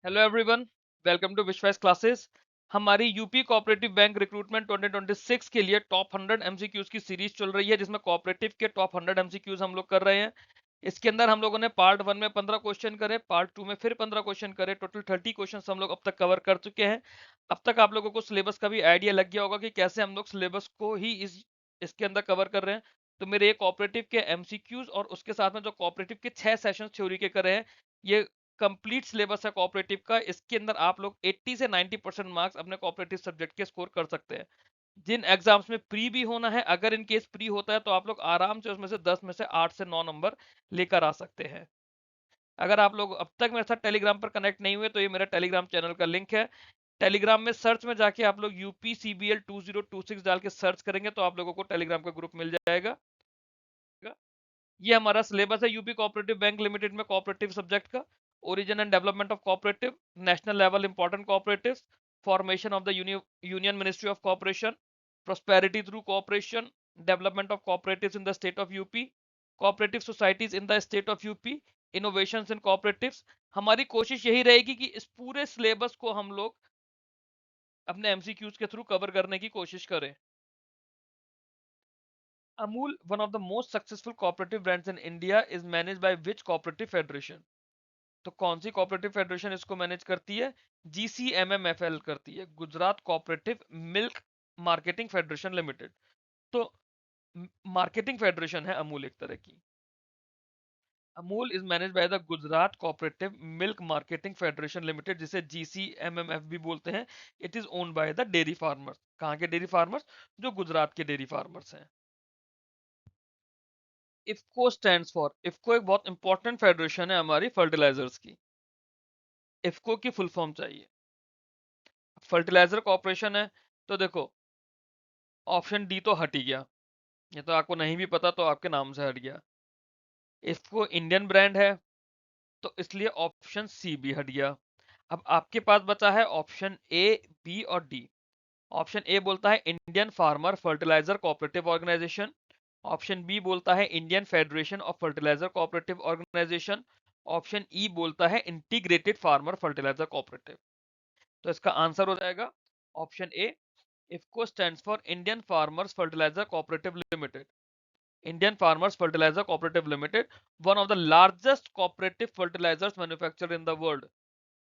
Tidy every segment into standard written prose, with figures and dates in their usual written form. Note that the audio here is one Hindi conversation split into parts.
हेलो एवरीवन, वेलकम टू विश्वास क्लासेस। हमारी यूपी कोऑपरेटिव बैंक रिक्रूटमेंट 2026 के लिए टॉप 100 एमसीक्यूज की सीरीज चल रही है, जिसमें कोऑपरेटिव के टॉप 100 एमसीक्यूज हम लोग कर रहे हैं। इसके अंदर हम लोगों ने पार्ट 1 में 15 क्वेश्चन करे, पार्ट 2 में फिर 15 क्वेश्चन करे, टोटल 30 क्वेश्चन हम लोग अब तक कवर कर चुके हैं। अब तक आप लोगों को सिलेबस का भी आइडिया लग गया होगा कि कैसे हम लोग सिलेबस को ही इसके अंदर कवर कर रहे हैं। तो मेरे ये कोऑपरेटिव के एमसीक्यूज और उसके साथ में जो कोऑपरेटिव के 6 सेशन थ्योरी के करे हैं, ये कंप्लीट सिलेबस है कोऑपरेटिव का। इसके अंदर आप लोग 80 से 90% मार्क्स अपने कोऑपरेटिव सब्जेक्ट के स्कोर कर सकते हैं। जिन एग्जाम्स में प्री भी होना है, अगर इन केस प्री होता है तो आप लोग आराम से उसमें से 10 में से 8 से 9 नंबर लेकर आ सकते हैं। अगर आप लोग अब तक मेरे साथ टेलीग्राम पर कनेक्ट नहीं हुए तो ये मेरा टेलीग्राम चैनल का लिंक है। टेलीग्राम में सर्च में जाके आप लोग यूपी CBL 2026 डाल के सर्च करेंगे तो आप लोगों को टेलीग्राम का ग्रुप मिल जाएगा। ये हमारा सिलेबस है यूपी कोऑपरेटिव बैंक लिमिटेड में कोऑपरेटिव सब्जेक्ट का। Origin and development of cooperative, national level important cooperative, formation of the union ministry of cooperation, prosperity through cooperation, development of cooperatives in the state of UP, cooperative societies in the state of UP, innovations in cooperatives. हमारी कोशिश यही रहेगी कि इस पूरे सिलेबस को हम लोग अपने एमसीक्यूज के थ्रू कवर करने की कोशिश करें। Amul, one of the most successful cooperative brands in India, is managed by which cooperative federation? तो कौन सी कोऑपरेटिव फेडरेशन इसको मैनेज करती है? GCMMFL करती है, Gujarat cooperative milk marketing federation limited. तो मार्केटिंग फेडरेशन है अमूल एक तरह की। Amul is manage by the Gujarat cooperative milk marketing federation limited, जिसे GCMMF भी बोलते हैं। It is owned by the dairy farmers. कहाँ के डेयरी फार्मर्स? जो गुजरात के डेयरी फार्मर्स हैं। इफ्को स्टैंड्स फॉर, इफ्को एक बहुत इंपॉर्टेंट फेडरेशन है हमारी फर्टिलाइजर्स की। इफ्को की फुल फॉर्म चाहिए। फर्टिलाइजर कॉर्पोरेशन है। तो देखो, ऑप्शन डी तो हट ही गया, ये तो आपको नहीं भी पता तो आपके नाम से हट गया। इफ्को इंडियन ब्रांड है, तो इसलिए ऑप्शन सी भी हट गया। अब आपके पास बचा है ऑप्शन ए, बी और डी। ऑप्शन ए बोलता है Indian farmer fertiliser cooperative organisation. Option B बोलता है Indian federation of fertiliser cooperative organisation. Option E बोलता है इंटीग्रेटेड फार्मर फर्टिलाइजर कोऑपरेटिव। तो इसका आंसर हो जाएगा option A. IFFCO stands for Indian farmers fertiliser cooperative limited. Indian farmers fertiliser cooperative limited, one of the largest cooperative fertilisers manufacturer in the world.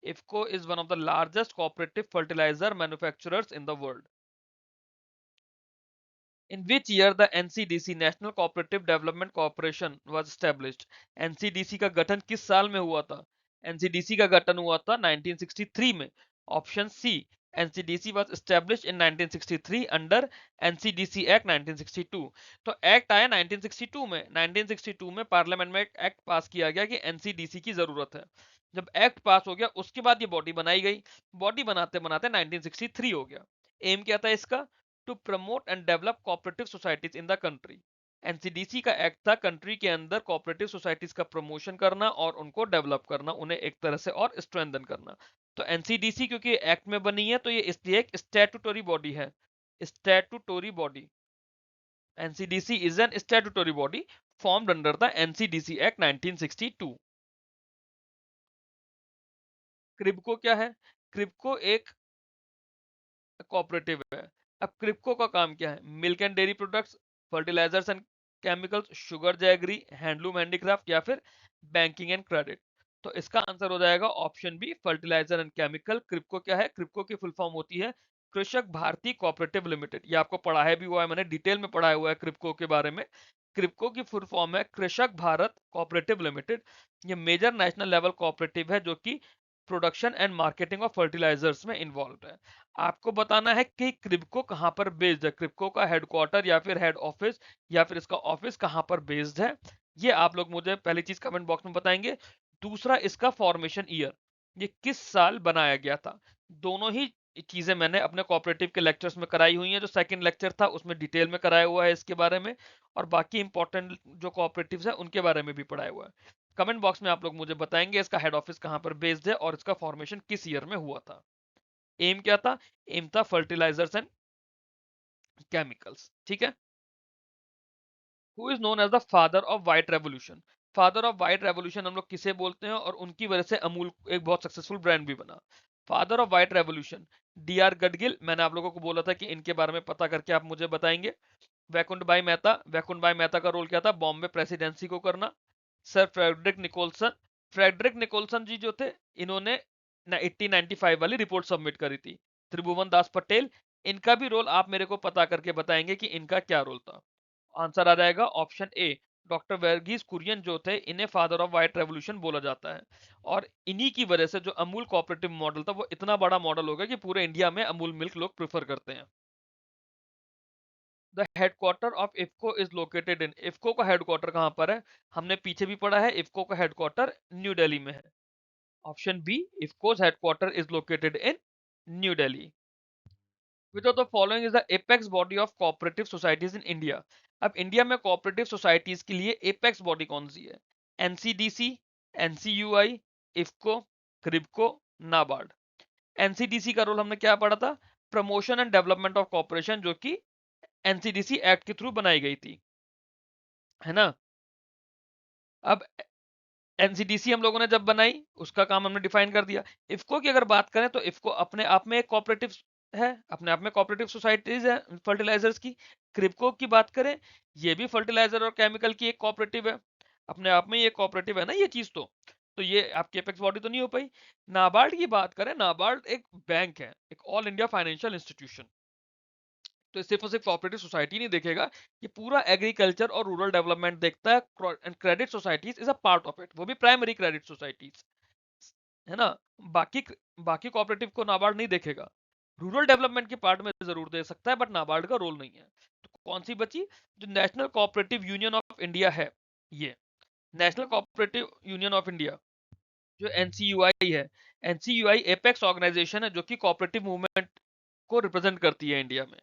IFFCO is one of the largest cooperative fertilizer manufacturers in the world. In which year the NCDC National Cooperative Development Corporation was established? NCDC का गठन किस साल में हुआ था? NCDC का गठन हुआ था 1963 में। Option C, NCDC was established in 1963 under NCDC Act 1962। तो एक्ट आया 1962 में। 1962 में पार्लियामेंट में एक एक्ट पास किया गया कि NCDC की जरूरत है। जब एक्ट पास हो गया उसके बाद ये बॉडी बनाई गई। बॉडी बनाते बनाते 1963 हो गया। एम क्या था इसका? To promote and develop cooperative societies in the country. NCDC का एक्ट था कंट्री के अंदर कोऑपरेटिव सोसाइटीज का प्रमोशन करना और उनको डेवलप करना, उन्हें एक तरह से और स्ट्रेंथन करना। तो एनसीडीसी क्योंकि एक्ट में बनी है तो ये इसलिए एक स्टैट्यूटरी बॉडी है। Statutory body, NCDC is an statutory body formed under the NCDC Act 1962। Kribhco क्या है? क्रिप्को एक कोऑपरेटिव है। अब क्रिप्को का काम क्या है? Milk and dairy products, fertilisers and chemicals, sugar jaggery, handloom handicraft या फिर बैंकिंग एंड क्रेडिट। तो इसका आंसर हो जाएगा option B, fertilizer and chemical. KRIBHCO क्या है? क्रिप्को की फुल फॉर्म होती है कृषक भारती कोऑपरेटिव लिमिटेड। ये आपको पढ़ाया भी हुआ है, मैंने डिटेल में पढ़ाया हुआ है क्रिप्को के बारे में। क्रिप्को की फुल फॉर्म है कृषक भारत कोऑपरेटिव लिमिटेड। ये मेजर नेशनल लेवल कोऑपरेटिव है जो कि production and marketing of fertilisers में इन्वॉल्व है। आपको बताना है कि क्रिप्को कहां पर बेस्ड है, क्रिप्को का हेडक्वार्टर या फिर हेड ऑफिस या फिर इसका ऑफिस कहां पर बेस्ड है। ये आप लोग मुझे पहली चीज कमेंट बॉक्स में बताएंगे। दूसरा, इसका फॉर्मेशन ईयर, ये किस साल बनाया गया था। दोनों ही चीजें मैंने अपने कोऑपरेटिव के लेक्चर्स में कराई हुई हैं। जो सेकंड लेक्चर था उसमें डिटेल में कराया हुआ है इसके बारे में, और बाकी इंपॉर्टेंट जो कोऑपरेटिव्स है उनके बारे में भी पढ़ाया हुआ है। कमेंट बॉक्स में आप लोग मुझे बताएंगे इसका हेड ऑफिस कहां पर बेस्ड है और इसका फॉर्मेशन किस ईयर में हुआ था। एम क्या था? एम था फर्टिलाइजर्स एंड केमिकल्स। ठीक है। Who is known as the father of white revolution? Father of white revolution हम लोग किसे बोलते हैं, और उनकी वजह से अमूल एक बहुत सक्सेसफुल ब्रांड भी बना। Father of white revolution D R Gadgil, मैंने आप लोगों को बोला था कि इनके बारे में पता करके आप मुझे बताएंगे। वैकुंठ भाई मेहता का रोल क्या था, बॉम्बे प्रेसिडेंसी को करना। सर फ्रेडरिक निकोलसन जी जो थे, इन्होंने 1895 वाली रिपोर्ट सबमिट करी थी। त्रिभुवन दास पटेल, इनका भी रोल आप मेरे को पता करके बताएंगे कि इनका क्या रोल था। आंसर आ जाएगा option A, doctor Verghese Kurien जो थे, इन्हें फादर ऑफ व्हाइट रेवोल्यूशन बोला जाता है। और इन्हीं की वजह से जो अमूल कोऑपरेटिव मॉडल था वो इतना बड़ा मॉडल हो गया कि पूरे इंडिया में अमूल मिल्क लोग प्रेफर करते हैं। The headquarter of IFFCO is located इन, इफको का हेडक्वार्टर कहां पर है, हमने पीछे भी पढ़ा है, इफको का हेडक्वार्टर न्यू दिल्ली में है। Option B, IFFCO's headquarter is located in New Delhi. Which of the following is the apex body of cooperative societies in India? अब इंडिया में कोऑपरेटिव सोसाइटीज के लिए एपेक्स बॉडी कौन सी है? NCDC, NCUI, IFFCO, KRIBHCO, NABARD. NCDC का रोल हमने क्या पढ़ा था, promotion and development of corporation, जो कि एनसीडीसी एक्ट के थ्रू बनाई गई थी, है ना। अब एनसीडीसी हम लोगों ने जब बनाई, उसका काम हमने डिफाइन कर दिया। इफको की अगर बात करें तो इफको अपने आप में एक कोऑपरेटिव है, अपने आप में कोऑपरेटिव सोसाइटीज है फर्टिलाइजर्स की। क्रिप्को की बात करें, ये भी फर्टिलाइजर और केमिकल की एक कोऑपरेटिव है, अपने आप में ये कोऑपरेटिव है ना ये चीज। तो ये आपकी एपेक्स बॉडी तो नहीं हो पाई। नाबार्ड की बात करें, नाबार्ड एक बैंक है, एक ऑल इंडिया फाइनेंशियल इंस्टीट्यूशन। तो सिर्फ और सिर्फ कोऑपरेटिव सोसाइटी नहीं देखेगा, ये पूरा एग्रीकल्चर और रूरल डेवलपमेंट देखता है, and credit societies is a part of it, वो भी प्राइमरी क्रेडिट सोसाइटीज, है ना। बाकी बाकी कोऑपरेटिव को नाबार्ड नहीं देखेगा, रूरल डेवलपमेंट के पार्ट में जरूर दे सकता है, बट नाबार्ड का रोल नहीं है। तो कौन सी बची, जो national cooperative union of India है, ये national cooperative union of India जो एनसीयूआई है, एनसीयूआई एपेक्स ऑर्गेनाइजेशन है जो कि कोऑपरेटिव मूवमेंट को रिप्रेजेंट करती है इंडिया में।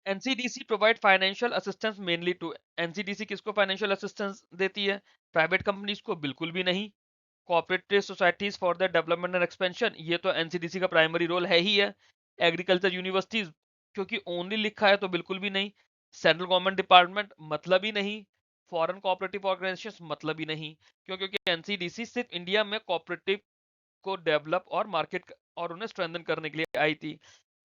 NCDC provide financial assistance mainly to, NCDC किसको फाइनेंशियल असिस्टेंस देती है, प्राइवेट कंपनीज को बिल्कुल भी नहीं। Cooperative societies for the development and expansion, ये तो एनसीडीसी का प्राइमरी रोल है ही है। एग्रीकल्चर यूनिवर्सिटीज, क्योंकि ओनली लिखा है तो बिल्कुल भी नहीं। सेंट्रल गवर्नमेंट डिपार्टमेंट, मतलब ही नहीं। फॉरेन कोऑपरेटिव ऑर्गेनाइजेशन, मतलब ही नहीं। क्यों? क्योंकि एनसीडीसी सिर्फ इंडिया में कोऑपरेटिव को डेवलप और मार्केट और उन्हें स्ट्रेंथन करने के लिए आई थी।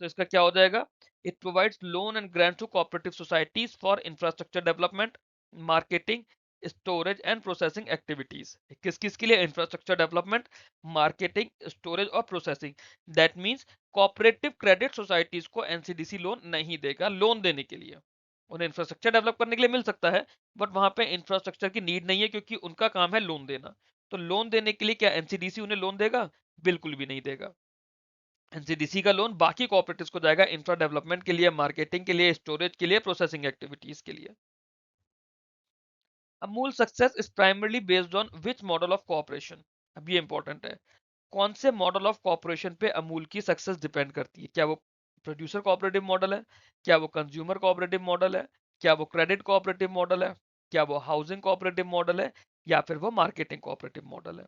तो इसका क्या हो जाएगा, it provides loan and grant to cooperative societies for infrastructure development, marketing, storage and processing activities. किस किस के लिए, इंफ्रास्ट्रक्चर डेवलपमेंट, मार्केटिंग, स्टोरेज और processing. That means cooperative credit societies को एनसीडीसी लोन नहीं देगा, लोन देने के लिए उन्हें इंफ्रास्ट्रक्चर डेवलप करने के लिए मिल सकता है, बट वहां पे इंफ्रास्ट्रक्चर की नीड नहीं है, क्योंकि उनका काम है लोन देना। तो लोन देने के लिए क्या एनसीडीसी उन्हें लोन देगा? बिल्कुल भी नहीं देगा। एनसीडीसी का लोन बाकी कोऑपरेटिव्स को जाएगा, इंफ्रा डेवलपमेंट के लिए, मार्केटिंग के लिए, स्टोरेज के लिए, प्रोसेसिंग एक्टिविटीज के लिए। Amul success is primarily based on which model of cooperation, अब ये इंपॉर्टेंट है, कौन से मॉडल ऑफ कोऑपरेशन पे अमूल की सक्सेस डिपेंड करती है? क्या वो प्रोड्यूसर कोऑपरेटिव मॉडल है, क्या वो कंज्यूमर कोऑपरेटिव मॉडल है, क्या वो क्रेडिट कोऑपरेटिव मॉडल है, क्या वो हाउसिंग कोऑपरेटिव मॉडल है, या फिर वो मार्केटिंग कोऑपरेटिव मॉडल है?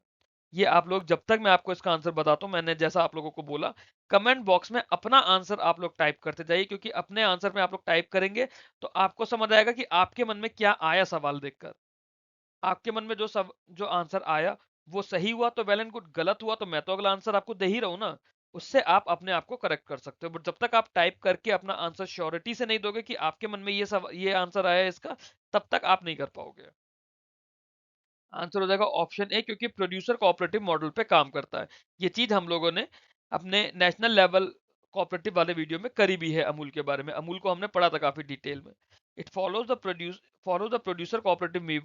ये आप लोग, जब तक मैं आपको इसका आंसर बताता हूं, मैंने जैसा आप लोगों को बोला, कमेंट बॉक्स में अपना आंसर आप लोग टाइप करते जाइए, क्योंकि अपने आंसर में आप लोग टाइप करेंगे तो आपको समझ आएगा कि आपके मन में क्या आया सवाल देखकर। आपके मन में जो आंसर आया वो सही हुआ तो वेल एंड गुड, गलत हुआ तो मैं तो अगला आंसर आपको दे ही रहा हूं ना, उससे आप अपने आप को करेक्ट कर सकते हो। बट जब तक आप टाइप करके अपना आंसर श्योरिटी से नहीं दोगे कि आपके मन में ये आंसर आया है इसका, तब तक आप नहीं कर पाओगे। आंसर हो जाएगा ऑप्शन ए, क्योंकि प्रोड्यूसर कोऑपरेटिव मॉडल पे काम करता है। ये चीज हम लोगों ने अपने नेशनल लेवल कोऑपरेटिव वाले वीडियो में करी भी है, अमूल के बारे में, अमूल को हमने पढ़ा था काफी डिटेल में। It follows the producer cooperative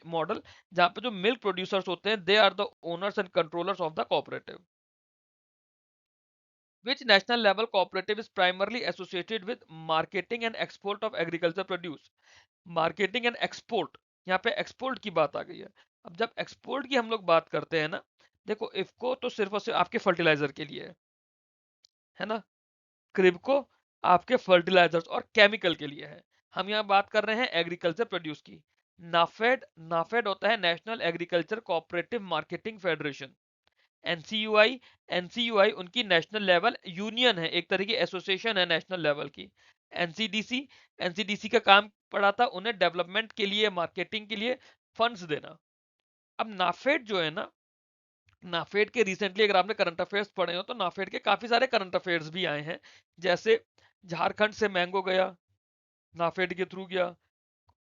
model, जहां पे जो मिल्क प्रोड्यूसर्स होते हैं, they are the owners and controllers of the cooperative. Which national level cooperative is primarily associated with marketing and export of agriculture produce? Marketing and export, यहाँ पे एक्सपोर्ट की बात आ गई है। अब जब एक्सपोर्ट की हम लोग बात करते हैं ना, देखो इफको तो सिर्फ और सिर्फ आपके फर्टिलाइजर के लिए है ना। क्रिबको आपके फर्टिलाइजर्स और केमिकल के लिए है। हम यहाँ बात कर रहे हैं एग्रीकल्चर प्रोड्यूस की। नाफेड, नाफेड होता है national agriculture cooperative marketing federation. NCUI, NCUI उनकी नेशनल लेवल यूनियन है, एक तरह की एसोसिएशन है नेशनल लेवल की। एनसीडीसी, एनसीडीसी का काम पड़ा था उन्हें डेवलपमेंट के लिए, मार्केटिंग के लिए फंड्स देना। अब नाफेड जो है ना, नाफेड के रिसेंटली अगर आपने करंट अफेयर्स पढ़े हो तो नाफेड के काफी सारे करंट अफेयर्स भी आए हैं। जैसे झारखंड से मैंगो गया, नाफेड के थ्रू गया।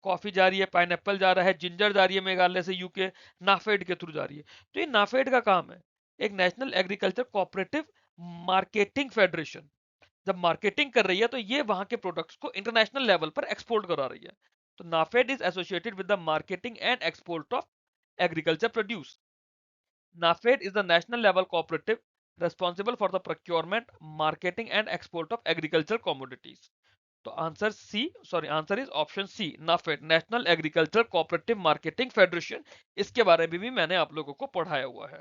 कॉफी जा रही है, पाइनएप्पल जा रहा है, जिंजर जा रही है मेघालय से यूके, नाफेड के थ्रू जा रही है। तो ये नाफेड का काम है, एक national agriculture cooperative marketing federation. जब मार्केटिंग कर रही है तो ये वहां के प्रोडक्ट्स को इंटरनेशनल लेवल पर एक्सपोर्ट करा रही है। तो NAFED is associated with the marketing and export of agriculture produce. NAFED is the national level cooperative responsible for the procurement, marketing and export of agricultural commodities. तो answer is option C, NAFED, national agriculture cooperative marketing federation. इसके बारे में भी मैंने आप लोगों को पढ़ाया हुआ है।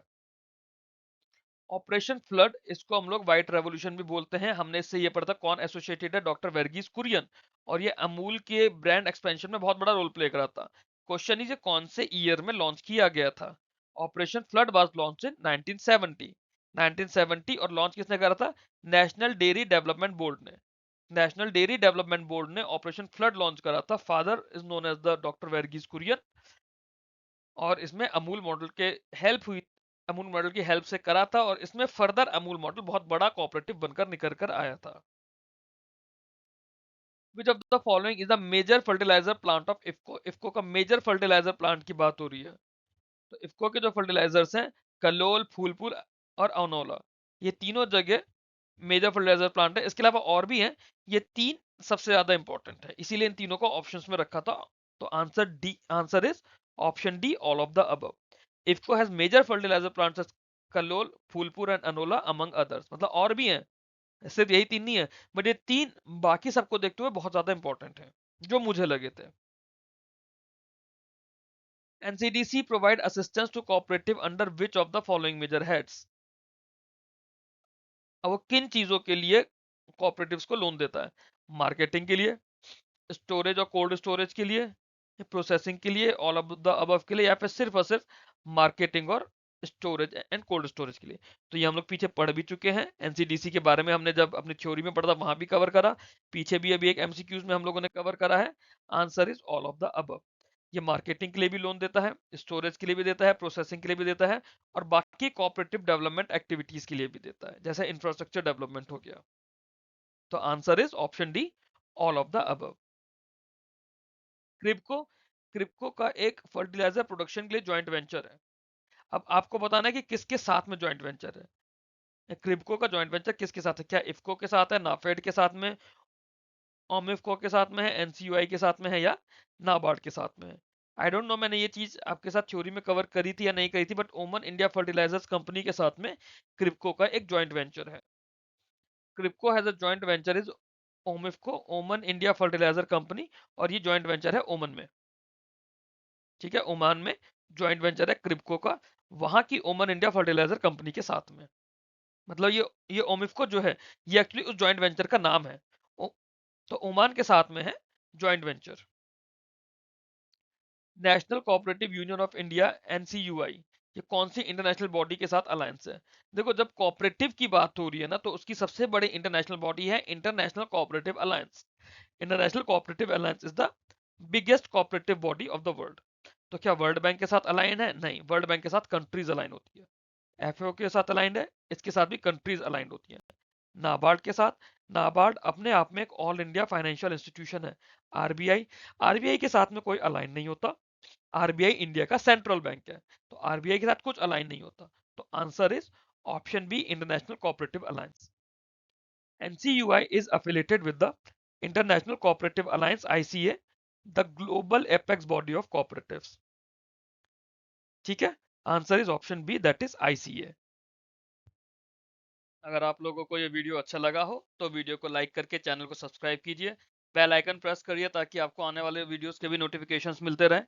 ऑपरेशन फ्लड, इसको हम लोग व्हाइट रेवोल्यूशन भी बोलते हैं। हमने इससे ये पढ़ा था कौन एसोसिएटेड है, डॉक्टर वर्गीस कुरियन, और ये अमूल के ब्रांड एक्सपेंशन में बहुत बड़ा रोल प्ले करा था। क्वेश्चन इज कौन से ईयर में लॉन्च किया गया था। Operation flood was launch in 1970, 1970। और लॉन्च किसने करा था, नेशनल डेयरी डेवलपमेंट बोर्ड ने। नेशनल डेयरी डेवलपमेंट बोर्ड ने ऑपरेशन फ्लड लॉन्च करा था। Father is known as the doctor Verghese Kurien, और इसमें अमूल मॉडल के हेल्प हुई, अमूल मॉडल की हेल्प से करा था। और इसमें फर्दर अमूल मॉडल बहुत बड़ा कोऑपरेटिव बनकर निकल कर आया था। Which of the following is the major fertiliser plant of IFFCO. IFFCO का मेजर फर्टिलाइजर प्लांट की बात हो रही है। तो इफको के जो फर्टिलाइजर्स हैं, कलोल, फूलपुर और अनोला, ये तीनों जगह मेजर फर्टिलाइजर प्लांट है। इसके अलावा और भी हैं, ये तीन सबसे ज्यादा इंपॉर्टेंट है, इसीलिए इन तीनों को ऑप्शंस में रखा था। तो answer is option D, all of the above. IFFCO has major fertilizer plants Kalol, Phulpur and Aonla among others. मतलब और भी हैं, सिर्फ यही तीन नहीं है, बट ये तीन बाकी सबको देखते हुए बहुत ज्यादा इंपॉर्टेंट है, जो मुझे लगे थे। NCDC provide assistance to cooperative under which of the following major heads. अब वो किन चीजों के लिए कोऑपरेटिव्स को लोन देता है, मार्केटिंग के लिए, स्टोरेज और कोल्ड स्टोरेज के लिए, प्रोसेसिंग के लिए, ऑल ऑफ द अबव के लिए, या फिर सिर्फ और सिर्फ मार्केटिंग और स्टोरेज एंड कोल्ड स्टोरेज के लिए। तो ये हम लोग पीछे पढ़ भी चुके हैं, एनसीडीसी के बारे में हमने जब अपनी थ्योरी में पढ़ा था वहां भी कवर करा, पीछे भी अभी एक एमसीक्यूज में हम लोगों ने कवर करा है। Answer is all of the above. ये मार्केटिंग के लिए भी लोन देता है, स्टोरेज के लिए भी देता है, प्रोसेसिंग के लिए भी देता है, और बाकी कोऑपरेटिव डेवलपमेंट एक्टिविटीज के लिए भी देता है, जैसे इंफ्रास्ट्रक्चर डेवलपमेंट हो गया। तो answer is option D, all of the above. KRIBHCO, KRIBHCO का एक फर्टिलाइजर प्रोडक्शन के लिए जॉइंट वेंचर है। अब आपको बताना है कि किसके साथ में जॉइंट वेंचर है। क्रिप्को का जॉइंट वेंचर किसके साथ है, क्या इफको के साथ है, नाफेड के साथ में, ओमिफको के साथ में है, एनसीयूआई के साथ में है, या नाबार्ड के साथ में है। आई डोंट नो मैंने ये चीज आपके साथ थ्योरी में कवर करी थी या नहीं करी थी, बट ओमन इंडिया फर्टिलाइजर्स कंपनी के साथ में क्रिप्को का एक जॉइंट वेंचर है। Kribhco has a joint venture is Omifco, Oman India fertiliser company, और ये जॉइंट वेंचर है ओमन में। ठीक है, ओमान में जॉइंट वेंचर है क्रिप्को का, वहां की ओमन इंडिया फर्टिलाइजर कंपनी के साथ में। मतलब ये ओमिफको जो है, ये एक्चुअली उस जॉइंट वेंचर का नाम है। तो ओमान के साथ में है joint venture. National cooperative union of India, NCUI, ये कौन सी इंटरनेशनल बॉडी के साथ अलायंस है। देखो, जब कोऑपरेटिव की बात हो रही है ना, तो उसकी सबसे बड़ी इंटरनेशनल बॉडी है international cooperative alliance. International cooperative alliance is the biggest cooperative body of the world. तो क्या वर्ल्ड बैंक के साथ अलाइन है, नहीं, वर्ल्ड बैंक के साथ कंट्रीज अलाइन होती है। एफएओ के साथ अलाइंड है, इसके साथ भी कंट्रीज अलाइंड होती हैं। नाबार्ड के साथ, नाबार्ड अपने आप में एक ऑल इंडिया फाइनेंशियल इंस्टीट्यूशन है। आरबीआई, आरबीआई के साथ में कोई अलाइन नहीं होता। आरबीआई इंडिया का सेंट्रल बैंक है, तो आरबीआई के साथ कुछ अलाइन नहीं होता। तो answer is option B, international cooperative alliance. NCUI is affiliated with the International Cooperative Alliance, ICA, the global apex body of cooperatives। ठीक है, answer is option B, that is ICA. अगर आप लोगों को ये वीडियो अच्छा लगा हो तो वीडियो को लाइक करके चैनल को सब्सक्राइब कीजिए, बेल आइकन प्रेस करिए ताकि आपको आने वाले वीडियोस के भी नोटिफिकेशंस मिलते रहें।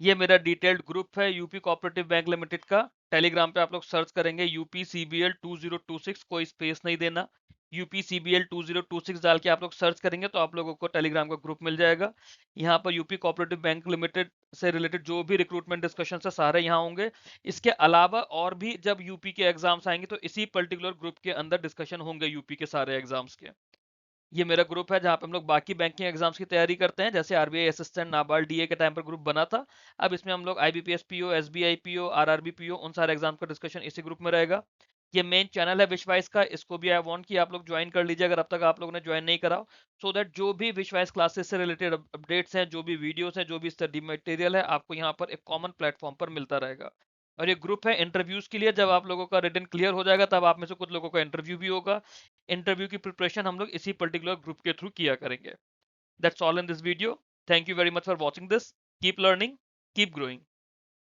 ये मेरा डिटेल्ड ग्रुप है यूपी कोऑपरेटिव बैंक लिमिटेड का। टेलीग्राम पे आप लोग सर्च करेंगे यूपी सीबीएल 2026, कोई स्पेस नहीं देना, यूपी सीबीएल 2026 डाल के आप लोग सर्च करेंगे तो आप लोगों को टेलीग्राम का ग्रुप मिल जाएगा। यहाँ पर यूपी कोऑपरेटिव बैंक लिमिटेड से रिलेटेड जो भी रिक्रूटमेंट डिस्कशन है सारे यहाँ होंगे। इसके अलावा और भी जब यूपी के एग्जाम्स आएंगे तो इसी पर्टिकुलर ग्रुप के अंदर डिस्कशन होंगे यूपी के सारे एग्जाम्स के। ये मेरा ग्रुप है जहाँ पे हम लोग बाकी बैंकिंग एग्जाम्स की तैयारी करते हैं, जैसे आरबीआई असिस्टेंट, नाबार्ड, डीए के टाइम पर ग्रुप बना था। अब इसमें हम लोग IBPS PO, SBI PO, RRB PO, उन सारे एग्जाम का डिस्कशन इसी ग्रुप में रहेगा। ये मेन चैनल है विश्वास का, इसको भी आई वांट कि आप लोग ज्वाइन कर लीजिए अगर अब तक आप लोगों ने ज्वाइन नहीं करा हो, सो दैट जो भी विश्वास क्लासेस से रिलेटेड अपडेट्स हैं, जो भी वीडियोस हैं, जो भी स्टडी मटेरियल है, आपको यहाँ पर एक कॉमन प्लेटफॉर्म पर मिलता रहेगा। और ये ग्रुप है इंटरव्यूज के लिए, जब आप लोगों का रिटन क्लियर हो जाएगा तब आप में से कुछ लोगों का इंटरव्यू भी होगा। इंटरव्यू की प्रिपरेशन हम लोग इसी पर्टिकुलर ग्रुप के थ्रू किया करेंगे। That's all in this video. Thank you very much for watching this. Keep learning, keep growing.